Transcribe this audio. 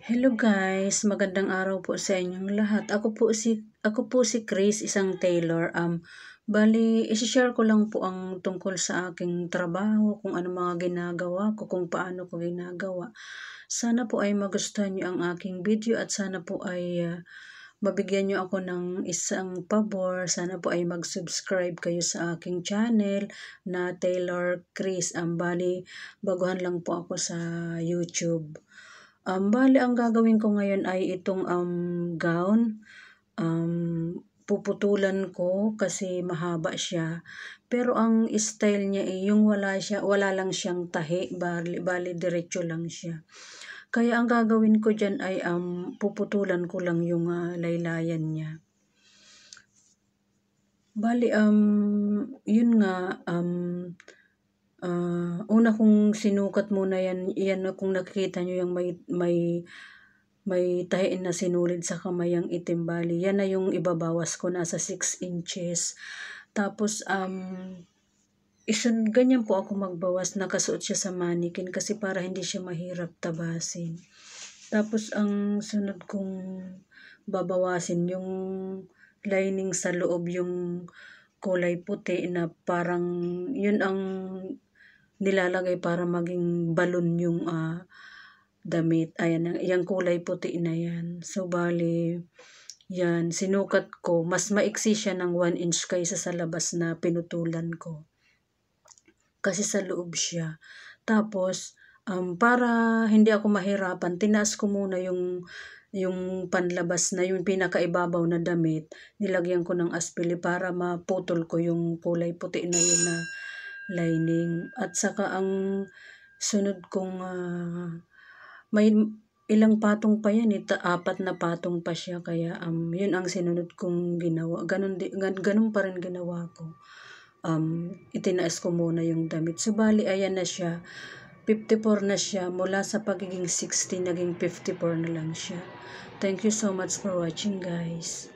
Hello guys, magandang araw po sa inyong lahat. Ako po si Chris, isang tailor. Bali, i-share ko lang po ang tungkol sa aking trabaho, kung ano mga ginagawa ko, kung paano ko ginagawa. Sana po ay magustuhan niyo ang aking video at sana po ay mabigyan niyo ako ng isang pabor. Sana po ay mag-subscribe kayo sa aking channel na Tailor Chris. Bali, baguhan lang po ako sa YouTube. Bale ang gagawin ko ngayon ay itong gown. Puputulan ko kasi mahaba siya. Pero ang style niya ay yung wala lang siyang tahi, bali diretso lang siya. Kaya ang gagawin ko diyan ay puputulan ko lang yung laylayan niya. Bali yun nga una kong sinukat muna yan kung nakikita nyo yung may tahi na sinulid sa kamay ang itim, bali yan na yung ibabawas ko, nasa 6 inches. Tapos ganyan po ako magbawas, nakasuot siya sa mannequin kasi para hindi siya mahirap tabasin. Tapos ang sunod kong babawasin yung lining sa loob, yung kulay puti na parang yun ang nilalagay para maging balon yung damit. Ayan, yung kulay puti na yan. So, bali, yan, sinukat ko. Mas maiksi siya ng 1 inch kaysa sa labas na pinutulan ko. Kasi sa loob siya. Tapos, para hindi ako mahirapan, tinaas ko muna yung panlabas na yung pinakaibabaw na damit, nilagyan ko ng aspili para maputol ko yung kulay puti na yun na lining. At saka ang sunod kong may ilang patong pa yan, 4 na patong pa siya, kaya yun ang sinunod kong ginawa. Ganun pa rin ginawa ko. Itinaas ko muna yung damit. So bali ayan na siya, 54 na siya, mula sa pagiging 60 naging 54 na lang siya. Thank you so much for watching guys.